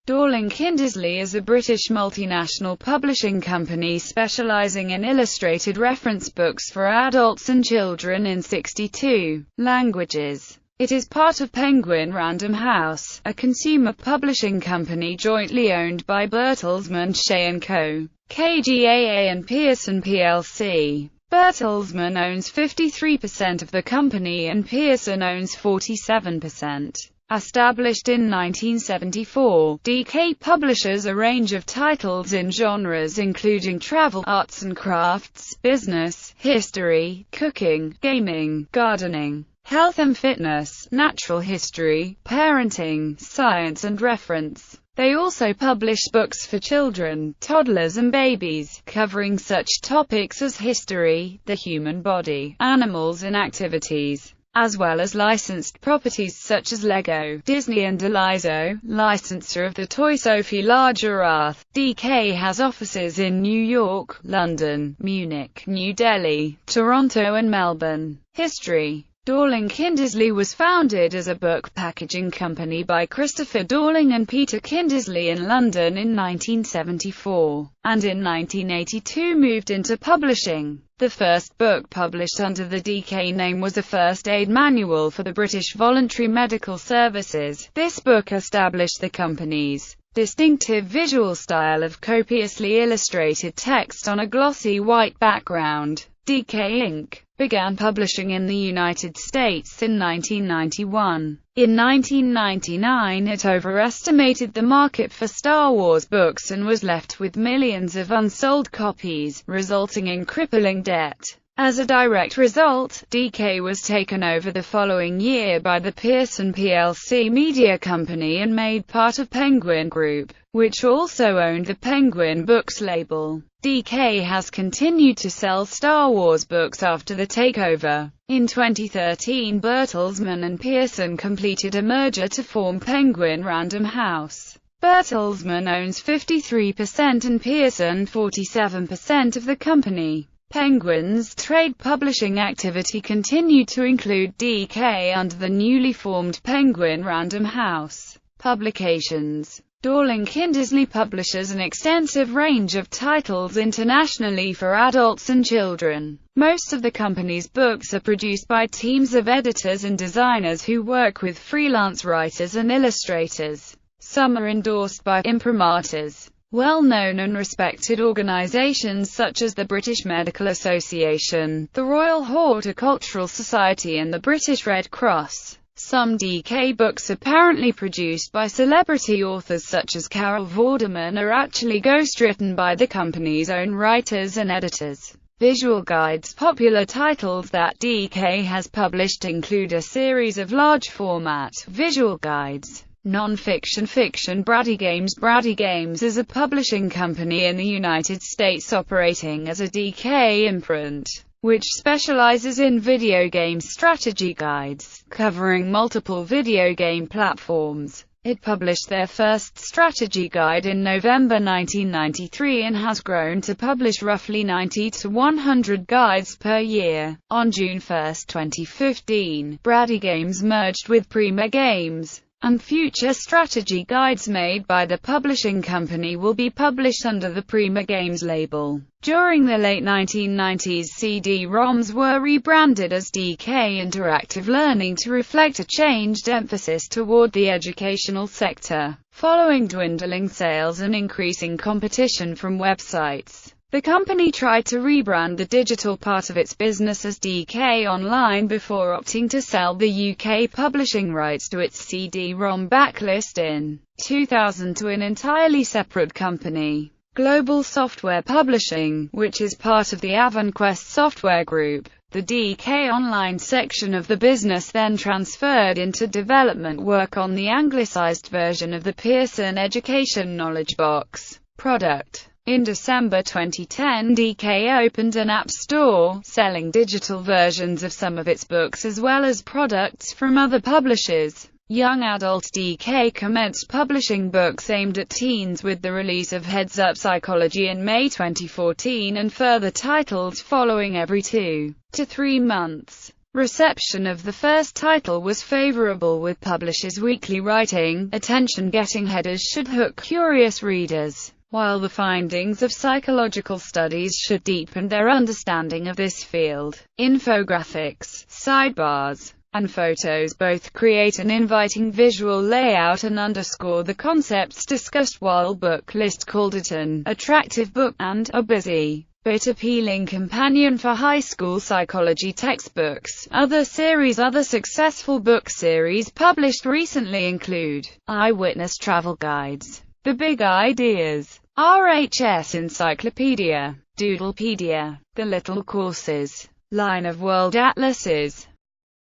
Dorling Kindersley is a British multinational publishing company specialising in illustrated reference books for adults and children in 62 languages. It is part of Penguin Random House, a consumer publishing company jointly owned by Bertelsmann Shea & Co., KGaA and Pearson plc. Bertelsmann owns 53% of the company and Pearson owns 47%. Established in 1974, DK publishes a range of titles in genres including travel, arts and crafts, business, history, cooking, gaming, gardening, health and fitness, natural history, parenting, science and reference. They also publish books for children, toddlers and babies, covering such topics as history, the human body, animals and activities, as well as licensed properties such as Lego, Disney and Delizo, licensor of the toy Sophie La Giraffe. DK has offices in New York, London, Munich, New Delhi, Toronto and Melbourne. History. Dorling Kindersley was founded as a book packaging company by Christopher Dorling and Peter Kindersley in London in 1974, and in 1982 moved into publishing. The first book published under the DK name was a first aid manual for the British Voluntary Medical Services. This book established the company's distinctive visual style of copiously illustrated text on a glossy white background. DK Inc. began publishing in the United States in 1991. In 1999 it overestimated the market for Star Wars books and was left with millions of unsold copies, resulting in crippling debt. As a direct result, DK was taken over the following year by the Pearson plc media company and made part of Penguin Group, which also owned the Penguin Books label. DK has continued to sell Star Wars books after the takeover. In 2013, Bertelsmann and Pearson completed a merger to form Penguin Random House. Bertelsmann owns 53% and Pearson 47% of the company. Penguin's trade publishing activity continued to include DK under the newly formed Penguin Random House publications. Dorling Kindersley publishes an extensive range of titles internationally for adults and children. Most of the company's books are produced by teams of editors and designers who work with freelance writers and illustrators. Some are endorsed by imprimaturs, well-known and respected organisations such as the British Medical Association, the Royal Horticultural Society and the British Red Cross. Some DK books apparently produced by celebrity authors such as Carol Vorderman are actually ghostwritten by the company's own writers and editors. Visual guides. Popular titles that DK has published include a series of large-format visual guides. Non-fiction. Fiction. Brady Games is a publishing company in the United States operating as a DK imprint, which specializes in video game strategy guides, covering multiple video game platforms. It published their first strategy guide in November 1993 and has grown to publish roughly 90 to 100 guides per year. On June 1, 2015, Brady Games merged with Prima Games, and future strategy guides made by the publishing company will be published under the Prima Games label. During the late 1990s, CD-ROMs were rebranded as DK Interactive Learning to reflect a changed emphasis toward the educational sector, following dwindling sales and increasing competition from websites. The company tried to rebrand the digital part of its business as DK Online before opting to sell the UK publishing rights to its CD-ROM backlist in 2000 to an entirely separate company, Global Software Publishing, which is part of the Avonquest Software Group. The DK Online section of the business then transferred into development work on the anglicized version of the Pearson Education Knowledge Box product. In December 2010, DK opened an app store, selling digital versions of some of its books as well as products from other publishers. Young adult. DK commenced publishing books aimed at teens with the release of Heads Up Psychology in May 2014 and further titles following every 2 to 3 months. Reception of the first title was favorable, with Publishers Weekly writing, "Attention-getting headers should hook curious readers, while the findings of psychological studies should deepen their understanding of this field." Infographics, sidebars, and photos both create an inviting visual layout and underscore the concepts discussed, while Book List called it an attractive book and a busy but appealing companion for high school psychology textbooks. Other successful book series published recently include Eyewitness Travel Guides, The Big Ideas, RHS Encyclopedia, Doodlepedia, The Little Courses, Line of World Atlases,